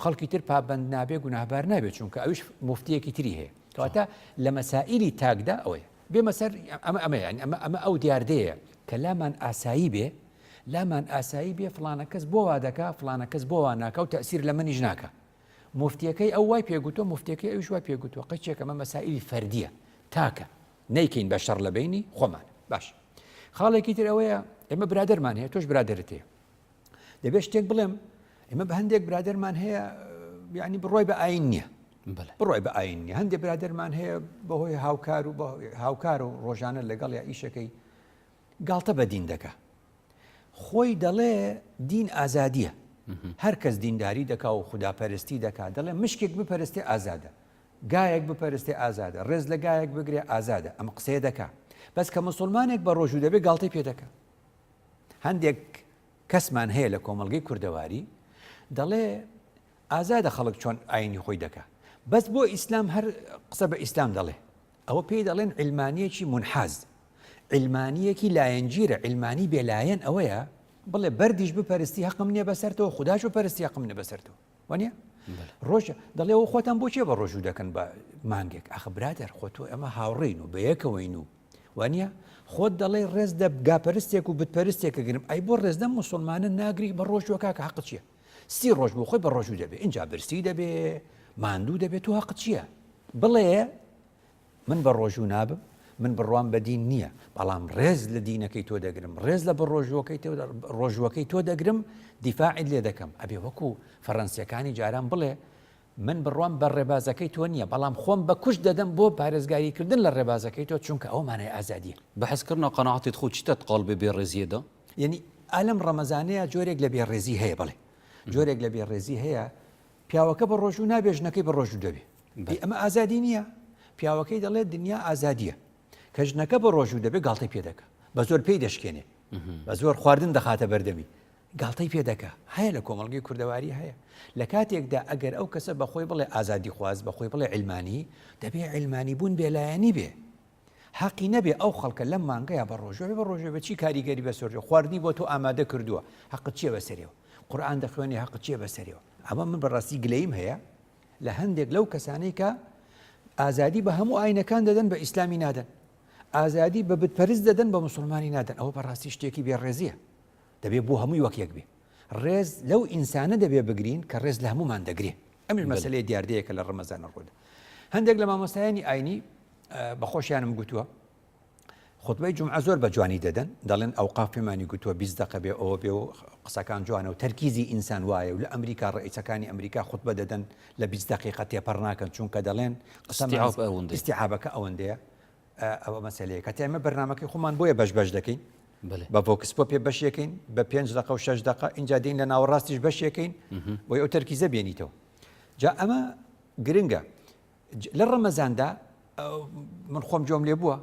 S2: خەڵکی تر پابند نابێ گوناهبار نابێت چونکە ئەوش مفتیەکی تری هەیە کەواتە لە مەسائلی تاکدا ئەوەیە بێمە سەر ئەمە ئەو دیاردەیە کە لامان ئاسایی بێ لامان ئاسایی بێ فلانە کەس بۆ وا دەکا فلانە کەس بۆ وا ناکە و تەسیر لە منیش ناکە مفتیەکەی ئەو وای پێگوتوە مفتیەکەی ئەوش وای پێگوتووە قەچێک ئەمە مەسائلی فەردیە تاکە نەیکەین بە شەڕ لە بینی خۆمان باش خاڵێکی تر ئەوەیە ئێمە برادەرمان هەیە تۆش برادەرت هەیە دەبێت شتێک بڵێم ئێمە بە هەندێک برادەرمان هەیە یعنی بڕۆی بە ئاین نییە بڕۆی بە ئاین نیە هەندێک برادەرمان هەیە بەهۆی هاوکار و ڕۆژانە لەگەڵ یا ئیشەکەی گاڵتە بە دین دەکا خۆی دەڵێ دین ئازادیە هەر کەس دینداری دەکا و خوداپەرستی دەکا دەڵێ مشکێک بپەرستی ئازادە گایەک بپەرستی ئازادە ڕێز لە گایەک بگرێ ئازادە ئەمە قسەیە دەکا بەس کە مسلمانێک بە ڕۆژوو دەبێت گاڵتەی پێ دەکا هەندێک کەسمان هەیە لە کۆمەڵگەی کوردەواری دەڵێ ئازادە خەڵک چۆن ئاینی خۆی دەکا بەس بۆ ئیسلام هەر قسە بە ئیسلام دەڵێ ئەوە پێی دەڵێن علمانیەکی منحاز علمانیەکی لایەنگیرە علمانی بێلایەن ئەوەیە بڵێ بەردیش بپەرستی حەقم نییە بەسەرتەوە خودداش بپەرستی حەقم نیە بەسەرتەوە وانە ڕۆژە دەڵێەوە خۆتان بۆچێ بە ڕۆژوو دەکەن بە مانگێک ئەخ برادەر خۆتۆ ئەمە هاوڕێین و بە یەکەوەین و وانە خۆت دەڵێ ڕێز دە گاپەرستێک و بتپەرستێکە گرم ئەی بۆ ڕێزدە مسلمانە ناگری بە ڕۆژوە کاکە حەق چییە سی ڕۆژ بۆ خۆی بە ڕۆژوو دەبێت اینجا برسی دەبێ ماندوو دەبێت و حەق چییە بڵێ من بە ڕۆژوو نابم من بڕوان بە دین نییە بەڵام ڕێز لە دینەکەی تۆ دەگرم ڕێز لە بە ڕۆژوەکەی تۆ دەگرم دیفاعیت لێ دەکەم ئەبێ وەکو فەڕەنسیەکانی جاران بڵێ من بڕوان بە ڕێبازەکەی تۆ نییە بەڵام خۆم بە کوش دەدەم بۆ پارێزگاریکردن لە ڕێبازەکەی تۆ چونکە ئەو مانای ئازادیە
S1: بەحەزکردنا قەناعەتت خۆ چیتە قاڵ بێ بێڕێزیەدا
S2: یعنی ئالەم ڕەمەزانەیە جۆرێک لە بێڕێزی هەیە بڵێ جۆرێک لە بێڕێزی هەیە پیاوەکە بە ڕۆژوو نابێژنەکەی بە ڕۆژوو دەبێ ئەمە ئازادی نییە پیاوەکەی دەڵێت دنیا ئازادیە کە ژنەکە بە ڕۆژوو دەبێت گاڵتەی پێ دەکە بە زۆر پێی دەشکێنێ بە زۆر خواردن دەخاتە بەردەمی گاڵتەی پێ دەکە هەیە لە کۆمەڵگەی کوردەواری هەیە لە کاتێکدا ئەگەر ئەو کەسە بەخۆی بڵێ ئازادی خواست بەخۆی بڵێ علمانی دەبێ علمانی بوون بێلایەنی بێ حەقی نەبێ ئەو خەڵکە لەم مانگەیە بە ڕۆژوە بە ڕۆژێ بە چی کاریگەری بەسەرێ خواردنی بۆ تۆ ئامادە کردووە حەقت چییە بەسەرێەوە قورئان دەخوێنی حەقت چییە بەسەرێەوە ئەمە من بەڕاستی گلەیم هەیە لە هەندێک لەو کەسانەی کە ئازادی بە هەموو ئاینەکان دەدەن بە ئیسلامی نادەن ئازادی بە بتپەرست دەدەن بە مسلمانی نادەن ئەوە بەڕاستی شتێکی بێڕێزیە دەبێت بۆ هەمووی وەکیەک بێ ڕێز لەو ئینسانە دەبێ بگرین کە ڕێز لە هەمومان دەگرێ ئەمش مەسلەی دیاردەیەکە لە ڕەمەزانە ڕۆدا هەندێک لە مامۆستایانی ئاینی بەخۆشیانم گوتووە خۆتبەی جومعە زۆر بە جوانی دەدەن دەڵێن ئەوقاف پێمانی گوتووە 20 دقە بێ ئەوە بێ و قسەکان جوانە و تەرکیزی ئینسان وایە و لە ئەمریکا ڕئیسەکانی ئەمریکا خۆتبە دەدەن لە 20 دقیقە تێپەڕ ناکەن چونکە دەڵێن ئیستیعابەکە ئەوەندەیە ئەوە مەسەلەیە کە ئێمە بەرنامەکەی خۆمان بۆیە بەش دەکەین بە ڤۆکسپۆ پێ بەشێکین بە 5 دقە و 6 دقە اینجا دین لە ناوەڕاستیش بەشێکین بۆی ئەو تەرکیزە بێنیتەوە جا ئەمە گرنگە لە ڕەمەزاندا من خۆم جۆم لێ بووە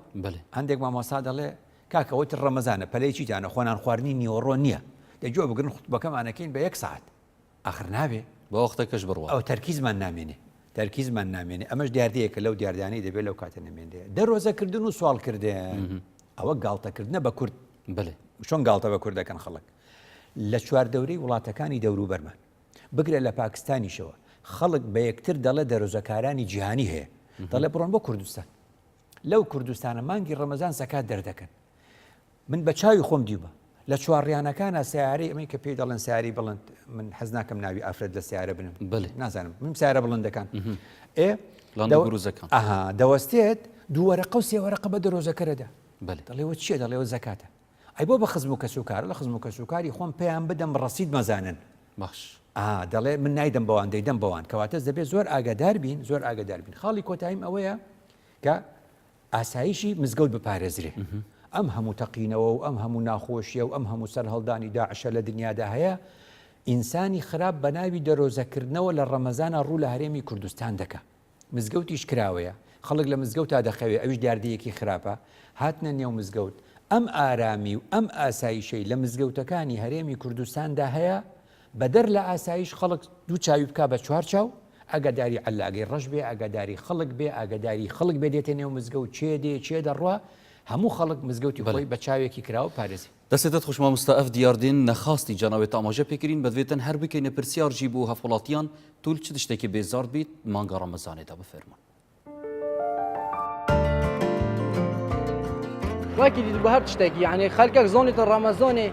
S2: هەندێک مامۆستا دەڵێ کاکەوەی تر ڕەمەزانە پەلەی چیتانە خۆنان خواردنی نیوەڕۆ نییە دەجۆ بگرن خوتبەکەمانەکەین بە 1 ساعت آخر نابێ
S1: بە وەختەکەش بڕوە
S2: ئەو تەرکیزمان نامێنێ ئەمەش دیاردەیەکە لەو دیاردانەی دەبێت لەو کاتە نامێنێ دەرۆزەکردن و سوالکردن ئەوە گاڵتەکردنە بە کورد چۆن گاڵتە بە کورد دەکەن خەڵک لە چواردەورەی وڵاتەکانی دەورو بەرمان بگرێت لە پاکستانیشەوە خەڵک بە یەکتر دەڵێ دەرۆزەکارانی جیهانی هەیە دەڵێ بڕۆن بۆ کوردستان لەو کوردستانە مانگی ڕەمەزان زەکات دەردەکەن من بە چاوی خۆم دیومە لە چوارڕیانەکانە سیارەی ئەمەی کە پێی دەڵێن سیاری بڵند من حەز ناکەم ناوی ئافرەت لە سیارە بنم نازانم من سیارە بڵندەکان دەوەستێت دووەرەقە و سێوەرەقە بە دەرۆزەکەرەدا دەڵێەوە چیە دەڵێەوە زەکاتە ئەی بۆ بە خزم و کەسوکار لە خزم و کەسوکاری خۆم پێیان بدەم ڕەسید مەزانن
S1: باش
S2: دەڵێ من نایدەم بەوان دەیدەم بەوان کەواتە دەبێت زۆر ئاگادار بین خاڵی کۆتاییم ئەوەیە کە ئاسایشی مزگەوت بپارێزرێ ئەم هەموو تەقینەوە و ئەم هەموو ناخۆشیە و ئەم هەموو سەر هەڵدانی داعشە لە دنیادا هەیە ئینسانی خراپ بە ناوی دەرۆزەکردنەوە لە ڕەمەزانە ڕوو لە هەرێمی کوردستان دەکە مزگەوتیش کراوەیە خەڵک لە مزگەوت تا دەخەوێ ئەوش دیاردەیەکی خراپە هاتنە نێو مزگەوت ئەم ئارامی و ئەم ئاسایشەی لە مزگەوتەکانی هەرێمی کوردستاندا هەیە بەدەر لە ئاسایش خەڵک دوو چاوی بک بە چوار چاو ئەگەداری عەلاگەی ڕەش بێ ئاگاداری خەڵک بێ ئاگاداری خەڵک بێ دێتە نێو مزگەوت چێ دێ چێ دەڕوا هەموو خەڵک مزگەوتی خۆی بە چاوێکی کراوە پارێزی
S1: دەستێتت خوشما مستەف دیاردین نەخاستی جاناوێت ئاماژە پێکردین بەدوێتن هەر بکەینە پرسیارژی بۆ هەفوڵاتیان توول چ تشتێکی بێزار بیت مانگە ڕەمەزانێدا بفەرمون.
S8: واكيد بهر تشتكي يعني خلقك زونة الرمضان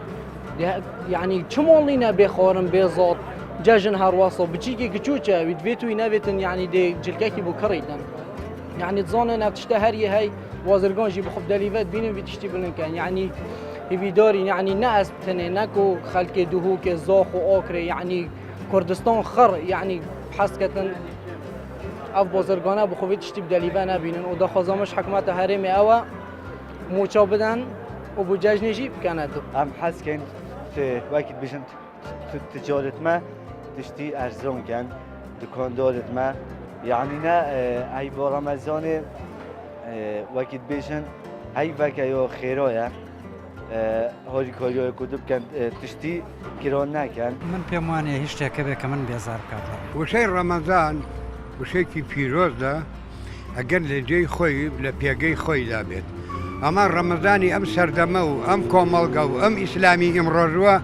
S8: يعني شمولينا بخورن بيزوت جاجن هرواصو بتشيكي كتشوتشا بيتفيتو ينافيتن يعني دي جلكاكي بوكريتن يعني تزون نفتشتهري هاي وازرقون جي بخف دليفات بينو بتشتي بلنكان يعني يبيدوري يعني ناس بتني ناكو خلقي دهوك زوخ واوكري يعني كردستان خر يعني حسكتن اف بازرگانه بخوی تشتی بدلیوانه بینن و دخوازمش حکمت هرمی اوا موچا بدن و بو ججنجی بکنه
S9: هم حس کن وقت بشن تجارت ما تشتی ارزون کن دکاندارت ما يعني نا اي برمضان وقت بشن هاي وقت يا خيرايا هاری کاریای کتب کن تشتی گران نکن
S5: من پێم وانێ هیچ شتێکە بێ کە من بێزار بکات
S6: وشەی ڕەمەزان وشەیەکی پیرۆزدا ئەگەر لە جێی خۆی لە پێگەی خۆیدا بێت ئەمە ڕەمەزانی ئەم سەردەمە و ئەم کۆمەڵگە و ئەم ئیسلامی ئیمڕۆژوە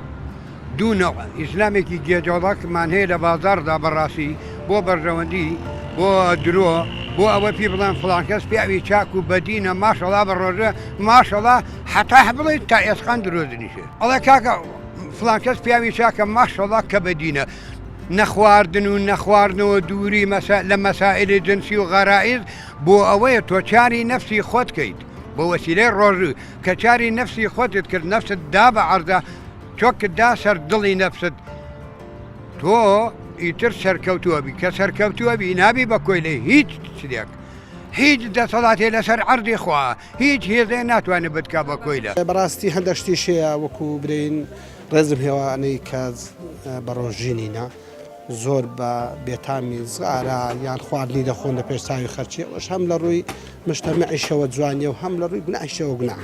S6: دوو نەوع ئیسلامێکی گێجۆڵەکمان هەیە لە بازاردا بەڕاستی بۆ بەرژەوەندی بۆ درۆ بۆ ئەوە پێ بڵێن فڵان کەس پیاوی چاک و بەدینە ماشەڵا بە ڕۆژە ماشەڵا حتا بڵێیت تا ئێسقان درۆزنیشێ ئەڵێ کاکە فڵان کەس پیاوی چاکە ماشەڵا کە بەدینە نەخواردن و نەخواردنەوە دووری لە مەسائلی جنسی و غەرائز بۆ ئەوەیە تۆ چاری نەفسی خۆت کەیت بۆ وەسیلەی ڕۆژ کە چاری نەفسی خۆتت کرد نەفست دا بە عەرزە چۆکت دا سەر دڵی نەفست تۆ ئیتر سەرکەوتووە بی کە سەرکەوتووە بی نابی بە کۆی لێ هیچ شتێک هیچ دەسەڵاتێ لەسەر عەردی خوا هیچ هێزێ ناتوانێت بتکا بە کۆی لە
S3: بەڕاستی هەندێک شتیشەیە وەکو برین ڕێزم هێوانەی کەس بە ڕۆژینینە زۆر بە بێتامی زغارە یان خواردنی دەخۆن لە پێش چاوی خەرچی ئەوەش هەم لە ڕووی مشتەمەعیشەوە جوانیە و هەم لە ڕووی گوناحیشەوە گوناح.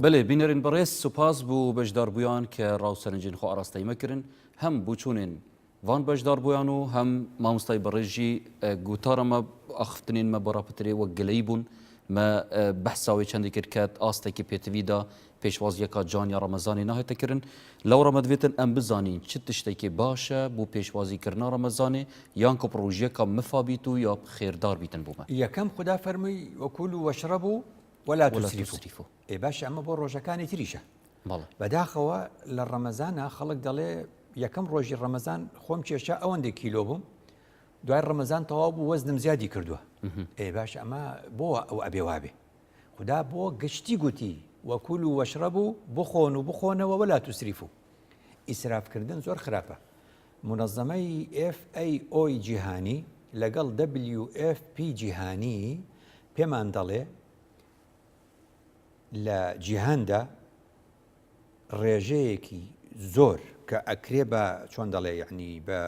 S1: بەێ بینەرین بەڕێز سوپاس بوو بەشداربوویان کە ڕاوسەرنجین خۆ ئاراستەیمەکردن هەم بچوونین وان بەشداربوویان و هەم مامۆستای بەڕێژی گوتارەمە ئەخفتنینمە بەڕاپترێ وە گلەی بوون مە بەحساوی چەندی کرد کات ئاستێکی پێتویدا پێشوازیەکە جانیا ڕەمەزانی ناهێتەکردن لەو ڕەمەدوێتن ئەم بزانین چ تشتێکی باشە بۆ پێشوازیکردنا ڕەمەزانێ یان کە پرۆژیەکە مفابیت و یا خێردار بیتن بوومە
S2: یەکەم خدا فەرمووی وەکول و وەشرەبوو وەلا تسریفو ئێ باش ئەمە بۆ ڕۆژەکانی تریشە بەداخەوە لە ڕەمەزانە خەڵک دەڵێ یەکەم ڕۆژی ڕەمەزان خۆم کێشە ئەوەندێک کیلۆ بووم دوای ڕەمەزان تەواو بوو وەزنم زیادی کردووە ئێ باش ئەمە بۆ ئەو ئەبێ وابێ خدا بۆ گشتی گوتی وەکول و وەشرەبوو بخۆن و بخۆنەوە وەلا تسریفو ئیسرافکردن زۆر خراپە منەظەمەی FAO جیهانی لەگەڵ WFP جیهانی پێمان دەڵێ لە جیهاندا ڕێژەیەکی زۆر کە ئەکرێ بە چۆن دەڵێ یعنی بە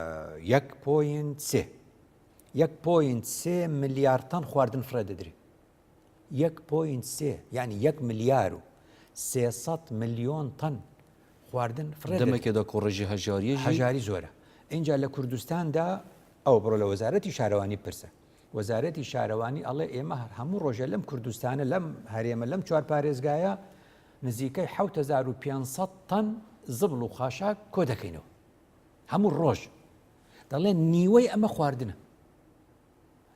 S2: 1.3 ملیارد تەن خواردن فرە دەدرێ 1.3 یعنی 1 ملیار و 300 ملیۆن تەن خواردن فرە
S1: دەمێکێدا کۆڕێژی
S2: هەژاری زۆرە اینجا لە کوردستاندا ئەو بڕۆ لە وەزارەتی شارەوانی پرسە وەزارەتی شارەوانی ئەڵێ ئێمە هەموو ڕۆژە لەم کوردستانە لەم هەرێمە لەم چوار پارێزگایە نزیکەی 7500 تەن زبڵ و خاشاک کۆ دەکەینەوە هەموو ڕۆژ دەڵێ نیوەی ئەمە خواردنە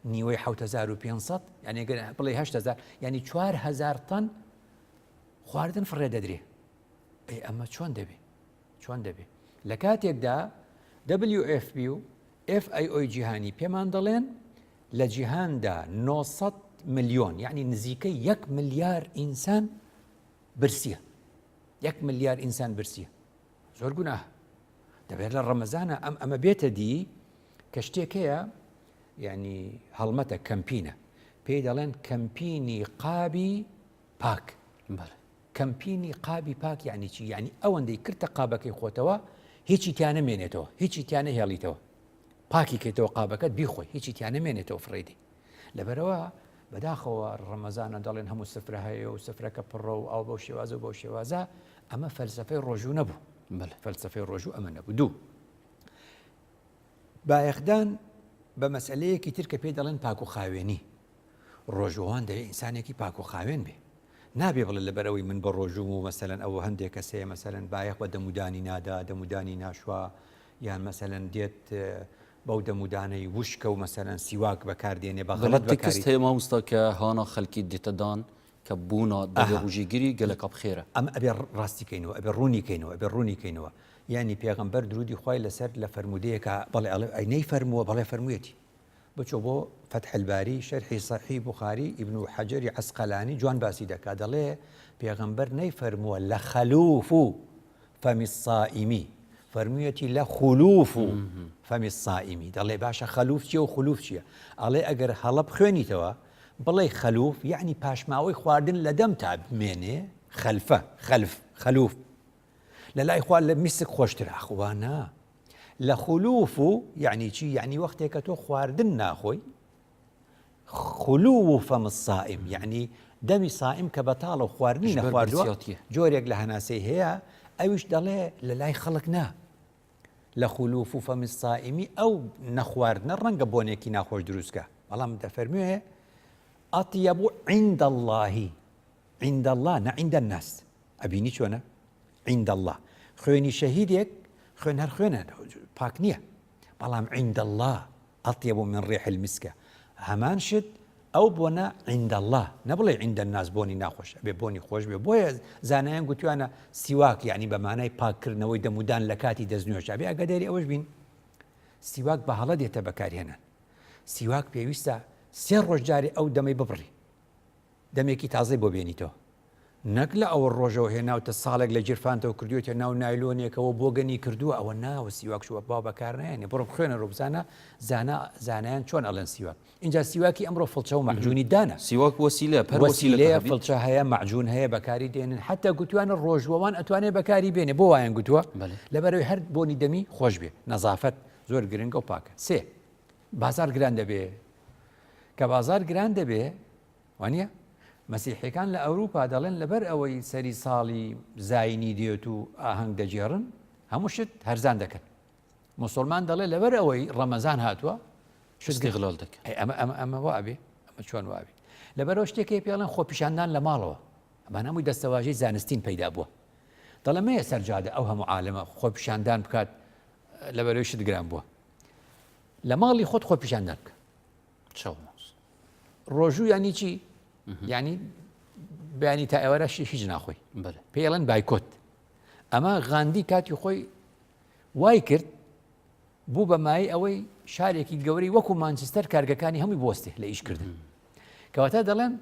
S2: نیوەی 7500 یعنی بڵێ 8000 یعنی 4000 تەن خواردن فڕێ دەدرێ ئەمە چۆن دەبێ لە کاتێکدا WFP و FAO جیهانی پێمان دەڵێن لە جیهاندا 900 ملیۆن یعنی نزیکەی 1 ملیار ئینسان برسیە 1 ملیار ئینسان برسیە زۆر گوناح دەبێت لە ڕەمەزانە ئەمە بێتە دی کە شتێکەیە یعنی هەڵمەتە کەمپینە پێی دەڵێن کەمپینی قابی پاک کەمپینی قابی پاک یعنی چی یعنی ئەوەندەی کردە قابەکەی خۆتەوە هیچی تیانە مێنێتەوە هیچی تیانە هێڵیتەوە پاکی کەیتەوە قابەکەت بیخۆی هیچی تیانە مێنێتەوە فڕێدی لەبەرەوە بەداخەوە ڕەمەزانە دەڵێن هەموو سفرە هەیە و سفرەکە پڕە و ئەو بەو شێوازە و بەو شێوازە ئەمە فەلسفەی ڕۆژوو نەبوو فەلسفەی ڕۆژوو ئەمە نەبوو. دوو بایەخدان بە مەسئلەیەکی تر کە پێی دەڵێن پاک و خاوێنی ڕۆژوان دەوێت ئینسانێکی پاک و خاوێن بێ نابێ بڵێ لەبەرەوەی من بە ڕۆژوم و مەسەلەن ئەوە هەندێک کەسەیە مەسەلەن بایەخ بە دەمودانی نادا دەمودانی ناشوا یان مەسەلەن دێت بەو دەمودانەی وشکە و مەسەلەن سیواک بەکاردێنێ بە غەڵەت
S1: کەس هەیە مامۆستا کە هانا خەڵکی دێتەدان کە بوونا دەبێ ڕوژیگیری گەلێک بخێرە
S2: ئەم ئەبێ ڕاستیکەینەوە ئەبێ ڕوونیکەینەوە ئەبێ ڕوونیکەینەوە یعنی پێغەمبەر درودی خوای لەسەر لە فەرمودەیەکە بەڵێ ئەینەی فەرمووە بەڵێ فەرموویەتی بچۆ بۆ فتح الباری شەرحی صحیح بخاری ابن حەجەری عەسقەلانی جوان باسی دەکات دەڵێ پێغەمبەر نەیفەرمووە لە خەلوف و فەمی الصائمی فەرموویەتی لە خولوف و فەمی الصائمی دەڵێ باشە خەلوف چییە و خولوف چییە ئەڵێ ئەگەر هەڵە بخوێنیتەوە بڵێ خەلوف یعنی پاشماوەی خواردن لە دەم تا بمێنێ خەلفە خەلوف لە لای خوارد لە میسک خۆشتر ئەخوانە لە خولوف و یعنی چی یعنی وەختێک کە تۆ خواردن ناخۆی خولوف فەم الصائم یعنی دەمی سائم کە بەتاڵە و خواردنی نەخواردووە جۆرێک لە هەناسەی هەیە ئەویش دەڵێ لە لای خەڵک نا لە خولوف و فەمی الصائمی ئەو نەخواردنە ڕەنگە بۆنێکی ناخۆش دروستکە بەڵام دەفەرموێ ئەطیەب عند الله عند الله نە عند الناس ئەبینی چۆنە عند الله خوێنی شەهیدێک خوێن هەر خوێنە پاک نییە بەڵام عند الله ئەطیەب من ڕیح المسکە هەمان شت ئەو بۆنە عند الله نەبڵێ عند الناس بۆنی ناخۆش بێ بۆنی خۆش بێ بۆیە زانایان گوتوانە سیواک یعنی بەمانای پاککردنەوەی دەمودان لە کاتی دەستنوێژ بێ ئەگەداری ئەوەش بین سیواک بە هەڵە دێتە بەکارهێنان سیواک پێویستە سێ ڕۆژ جارێ ئەو دەمەی ببڕی دەمێکی تازەی بۆ بێنیتەوە نەک لە ئەوە ڕۆژەوە هێناوتە ساڵێک لە جیرفانتەوە کردوێتە ناو نایلۆنێکەوە بۆ گەنی کردووە ئەوە ناوە سیواک شووە با بەکارنایێنێ بڕۆ بخوێنە ڕووبزانە زانایان چۆن ئەڵەن سیواک اینجا سیواکی ئەمڕۆ فڵچە و مەعجونی دانە
S1: سیواک وەسیلە
S2: وەسیلەیە فڵچە هەیە مەعجون هەیە بەکاری دێنن حتا گوتوانە ڕۆژوەوان ئەتوانێت بەکاری بێنێ بۆ وایان گوتووە لەبەرەوەی هەر بۆنی دەمی خۆش بێ نەزافەت زۆر گرنگە و پاکە سێ بازار گران دەبێ کە بازار گران دەبێ وانە مەسیحەکان لە ئەوروپا دەڵێن لەبەر ئەوەی سەری ساڵی زاینی دێت و ئاهەنگ دەجێڕن هەموو شت هەرزان دەکەن مسلمان دەڵێ لەبەر ئەوەی ڕەمەزان هاتووە
S1: شتی غڵال دەکەن
S2: ئەمە وابێ ئەمە چۆن وابێ لەبەرەوە شتێکی پێڵێن خۆپیشاندان لە ماڵەوە ئەمان هەمووی دەستەواژەی زانستین پەیدا بووە دەڵێ مەیە سەرجادە ئەو هەموو عالەمە خۆپیشاندان بکات لەبەرەوەی شت گران بووە لە ماڵی خۆت خۆپیشاندان بکە ڕۆژوو ینی چی یعنی بەیانی تا ئێوەرەشی هیچ ناخۆی پێڵەن بایکۆت ئەمە غاندی کاتی خۆی وای کرد بوو بە مای ئەوەی شارێکی گەورەی وەکو مانچستەر کارگەکانی هەمووی بۆستێ لە ئیشکردن کەواتە دەڵێن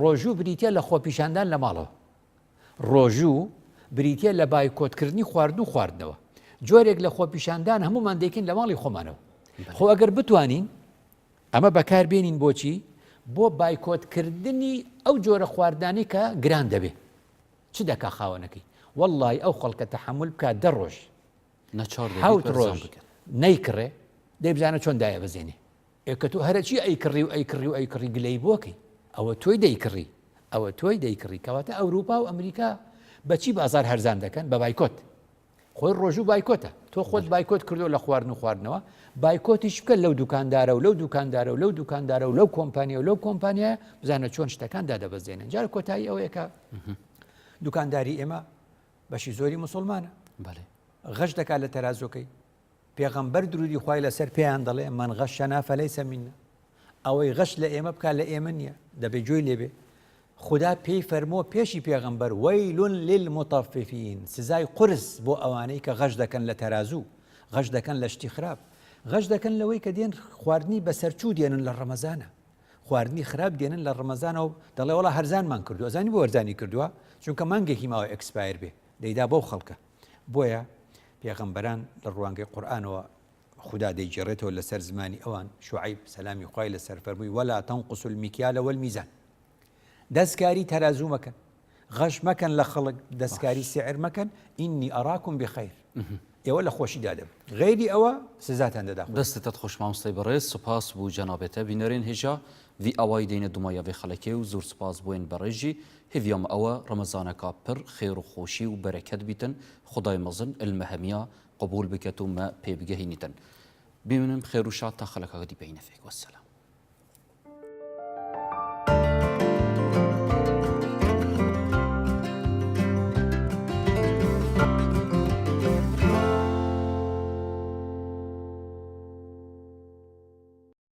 S2: ڕۆژوو بریتە لە خۆپیشاندان لە ماڵەوە ڕۆژوو بریتە لە بایکۆتکردنی خواردن و خواردنەوە جۆرێک لە خۆپیشاندان هەمومان دەیکەین لە ماڵی خۆمانەوە خۆ ئەگەر بتوانین ئەمە بەکاربێنین بۆچی بۆ بایکۆتکردنی ئەو جۆرە خواردانی کە گران دەبێ چ دەکا خاوەنەکەی وەڵڵی ئەو خەڵکە تەحمل بکات 10 ڕۆژ حوت ڕۆژ نەیکڕێ دەیبزانە چۆن دایە بەزێنێ ئێکە تۆ هەرەچی ئەیکڕی و ئەیکڕی و ئەیکڕی گلەی بۆکەی ئەوە تۆی دەیکڕی ئەوە تۆی دەیکڕی کەواتە ئەوروپا و ئەمریکا بەچی بازار هەرزان دەکەن بە بایکۆت خۆی ڕۆژوو بایکۆتە تۆ خۆت بایکۆت کردو لە خواردن و خواردنەوە بایکۆتیش بکە لەو دوکاندارە و لەو دوکاندارە و لەو دوکاندارە و لەو کۆمپانیا و لەو کۆمپانیایە بزانە چۆن شتەکان دادەبەزێنن جارە کۆتایی ئەوەیەکە دوکانداری ئێمە بەشی زۆری مسلمانە غەش دەکات لە تەرازۆکەی پێغەمبەر درودی خوای لەسەر پێیان دەڵێ من غەشەنا فەلەیسە مینە ئەوەی غەش لە ئێمە بکات لە ئێمە نییە دەبێ جۆی لێبێ خدا پێی فەرمۆ پێشی پێغەمبەر وەیلٌ للمطەففین سزای قورس بۆ ئەوانەی کە غەش دەکەن لە تەرازوو غەش دەکەن لە شتی خراپ غەش دەکەن لەوەی کە دێن خواردنی بەسەرچوو دێنن لە ڕەمەزانە خواردنی خراپ دێنن لە ڕەمەزانە و دەڵێ وەڵا هەرزانمان کردووە ئەزانی بۆ وەرزانی کردووە چونکە مانگێکی ماوە ئەکسپایر بێ دەیدا بەو خەڵکە بۆیە پێغەمبەران لە ڕوانگەی قورئانەوە خدا دەیجێڕێتەوە لەسەر زمانی ئەوان شوعیب سەلامی خوای لەسەر فەرمووی وەلا تەنقصوا المکیال والمیزان دەستکاری تەرازوو مەکەن غەش مەکەن لە خەڵک دەستکاری سعر مەکەن ئینی ئەراکم بخەیر ئێوە لە خۆشی دادەبن غێری ئەوە سزاتان دەدا
S1: دەستتت خۆش مامۆستای بەڕێز سوپاس بوو جەنابێتە بینەرێن هێژا في أواي دين الدمايا في خلكي وزور سباز بوين برجي هفيام أوا رمضان كابر خير وخوشي وبركات بيتن خداي مزن المهمية قبول بكتو ما بيبجهينتن بمنم خير وشاطة خلق غدي بين فيك والسلام.